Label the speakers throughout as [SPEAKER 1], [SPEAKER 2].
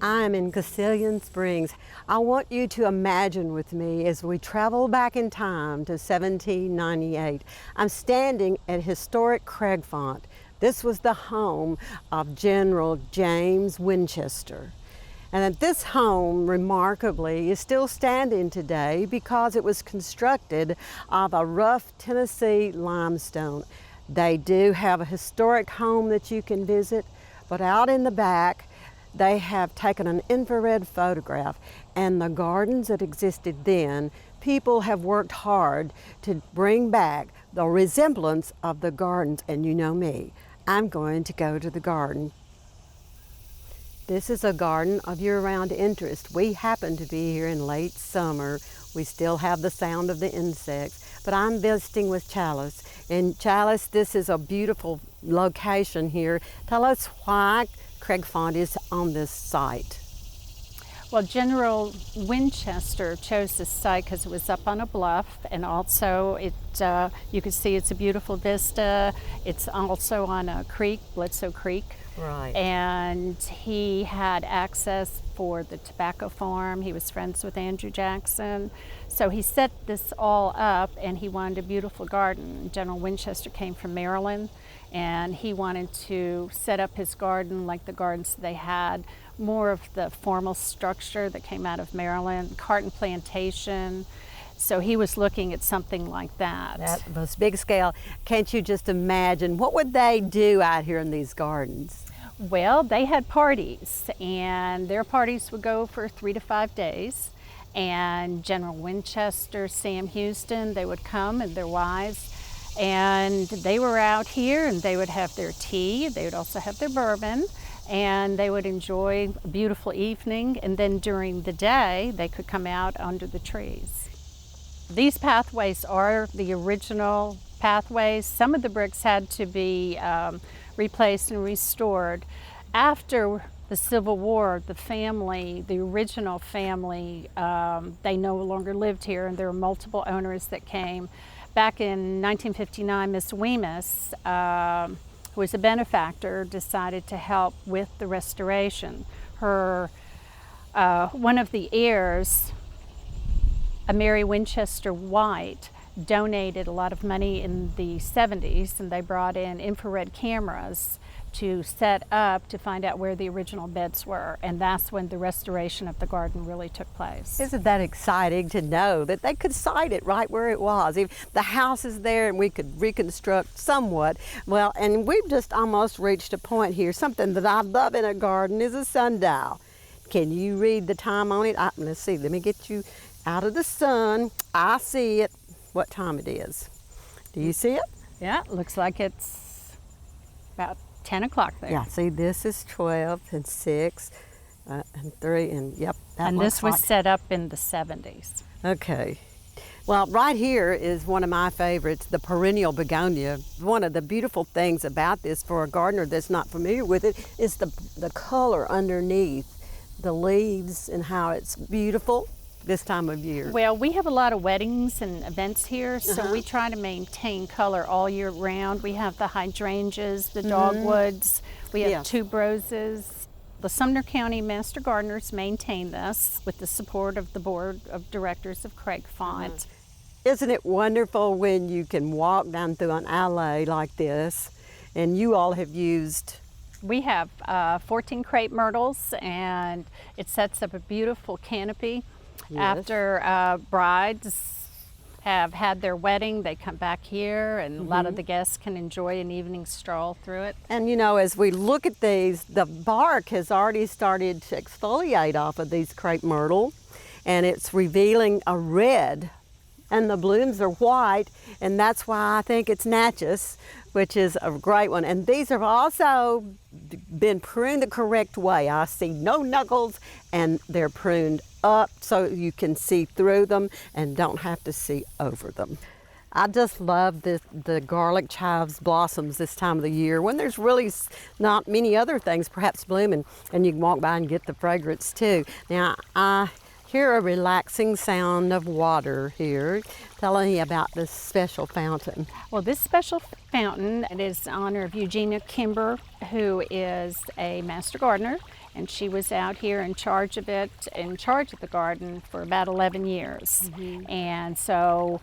[SPEAKER 1] I am in Castalian Springs. I want you to imagine with me as we travel back in time to 1798. I'm standing at historic Cragfont. This was the home of General James Winchester. And this home, remarkably, is still standing today because it was constructed of a rough Tennessee limestone. They do have a historic home that you can visit, but out in the back, they have taken an infrared photograph, and the gardens that existed then, people have worked hard to bring back the resemblance of the gardens. And you know me, I'm going to go to the garden. This is a garden of year-round interest. We happen to be here in late summer. We still have the sound of the insects, but I'm visiting with Chalice. And Chalice, this is a beautiful location here. Tell us why Cragfont is on this site.
[SPEAKER 2] Well, General Winchester chose this site because it was up on a bluff, and also you can see it's a beautiful vista. It's also on a creek, Bledsoe Creek.
[SPEAKER 1] Right.
[SPEAKER 2] And he had access for the tobacco farm. He was friends with Andrew Jackson. So he set this all up, and he wanted a beautiful garden. General Winchester came from Maryland, and he wanted to set up his garden like the gardens they had, more of the formal structure that came out of Maryland, carton plantation. So he was looking at something like that.
[SPEAKER 1] That was big scale. Can't you just imagine, what would they do out here in these gardens?
[SPEAKER 2] Well, they had parties, and their parties would go for 3 to 5 days. And General Winchester, Sam Houston, they would come, and their wives, and they were out here, and they would have their tea. They would also have their bourbon, and they would enjoy a beautiful evening. And then during the day, they could come out under the trees. These pathways are the original pathways. Some of the bricks had to be replaced and restored. After the Civil War, the original family, they no longer lived here, and there were multiple owners that came. Back in 1959, Miss Wemyss, who was a benefactor, decided to help with the restoration. Her, one of the heirs, a Mary Winchester White, donated a lot of money in the 70s, and they brought in infrared cameras to set up to find out where the original beds were, and that's when the restoration of the garden really took place.
[SPEAKER 1] Isn't that exciting to know that they could site it right where it was? If the house is there and we could reconstruct somewhat. Well, and we've just almost reached a point here. Something that I love in a garden is a sundial. Can you read the time on it? Let's see, let me get you out of the sun. I see it. What time it is? Do you see it?
[SPEAKER 2] Yeah, it looks like it's about 10 o'clock there.
[SPEAKER 1] Yeah, see, this is 12 and 6 and 3, and yep.
[SPEAKER 2] And this was set up in the 70s.
[SPEAKER 1] Okay. Well, right here is one of my favorites, the perennial begonia. One of the beautiful things about this for a gardener that's not familiar with it is the color underneath the leaves and how it's beautiful this time of year.
[SPEAKER 2] Well, we have a lot of weddings and events here, so we try to maintain color all year round. We have the hydrangeas, the dogwoods, we have tuberoses. The Sumner County Master Gardeners maintain this with the support of the Board of Directors of Cragfont.
[SPEAKER 1] Isn't it wonderful when you can walk down through an alley like this, and you all have used...
[SPEAKER 2] We have 14 crepe myrtles, and it sets up a beautiful canopy. Yes. After brides have had their wedding, they come back here, and a lot of the guests can enjoy an evening stroll through it.
[SPEAKER 1] And you know, as we look at these, the bark has already started to exfoliate off of these crepe myrtle, and it's revealing a red, and the blooms are white, and that's why I think it's Natchez, which is a great one. And these have also been pruned the correct way. I see no knuckles, and they're pruned up so you can see through them and don't have to see over them. I just love the garlic chives blossoms this time of the year when there's really not many other things perhaps blooming, and you can walk by and get the fragrance too. Now, I hear a relaxing sound of water here. Tell me about this special fountain.
[SPEAKER 2] Well, this special fountain, it is in honor of Eugenia Kimber, who is a master gardener, and she was out here in charge of it, in charge of the garden for about 11 years. And so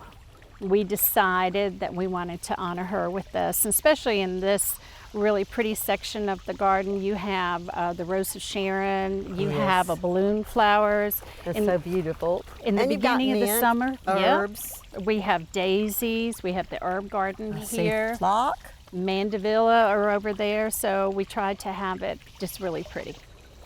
[SPEAKER 2] we decided that we wanted to honor her with this, and especially in this really pretty section of the garden. You have the Rose of Sharon, you have a balloon flowers.
[SPEAKER 1] That's so beautiful.
[SPEAKER 2] In the beginning of the summer,
[SPEAKER 1] herbs.
[SPEAKER 2] We have daisies, we have the herb garden here.
[SPEAKER 1] Flock.
[SPEAKER 2] Mandevilla are over there, so we tried to have it just really pretty.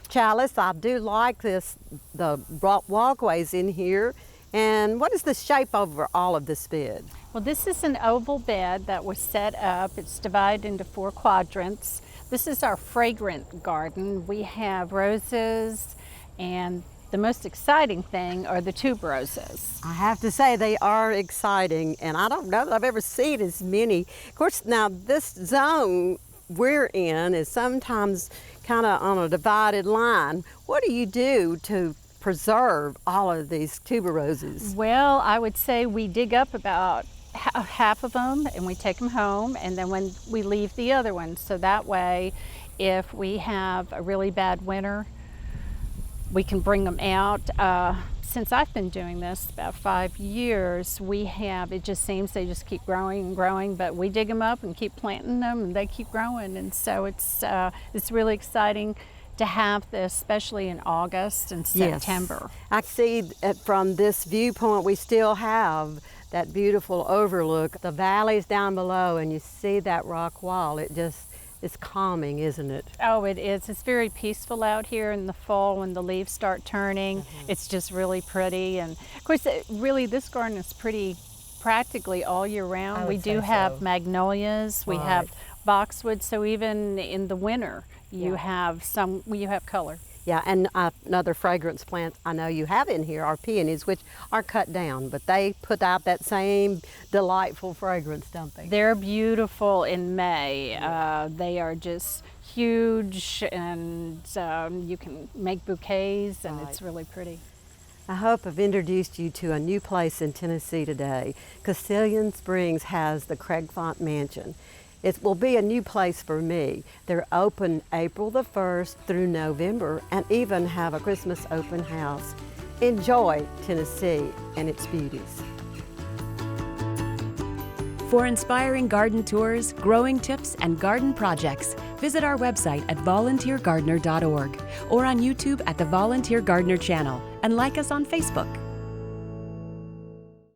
[SPEAKER 1] Chalice, I do like this, the walkways in here. And what is the shape over all of this bed?
[SPEAKER 2] Well, this is an oval bed that was set up. It's divided into 4 quadrants. This is our Fragrant Garden. We have roses, and the most exciting thing are the tuberoses.
[SPEAKER 1] I have to say they are exciting, and I don't know that I've ever seen as many. Of course, now this zone we're in is sometimes kind of on a divided line. What do you do to preserve all of these tuberoses?
[SPEAKER 2] Well, I would say we dig up about half of them and we take them home, and then when we leave the other ones, so that way if we have a really bad winter we can bring them out. Since I've been doing this about 5 years, it just seems they just keep growing and growing, but we dig them up and keep planting them and they keep growing, and so it's really exciting to have this, especially in August and September.
[SPEAKER 1] Yes. I see that from this viewpoint we still have that beautiful overlook, the valleys down below, and you see that rock wall. It's calming, isn't it?
[SPEAKER 2] Oh, it is. It's very peaceful out here in the fall when the leaves start turning. It's just really pretty, and of course really this garden is pretty practically all year round. We do have magnolias, we have boxwood, so even in the winter you have color.
[SPEAKER 1] Yeah, and another fragrance plant I know you have in here are peonies, which are cut down, but they put out that same delightful fragrance, don't they?
[SPEAKER 2] They're beautiful in May. They are just huge, and you can make bouquets, and it's really pretty.
[SPEAKER 1] I hope I've introduced you to a new place in Tennessee today. Castalian Springs has the Cragfont Mansion. It will be a new place for me. They're open April the 1st through November, and even have a Christmas open house. Enjoy Tennessee and its beauties.
[SPEAKER 3] For inspiring garden tours, growing tips, and garden projects, visit our website at volunteergardener.org or on YouTube at the Volunteer Gardener channel, and like us on Facebook.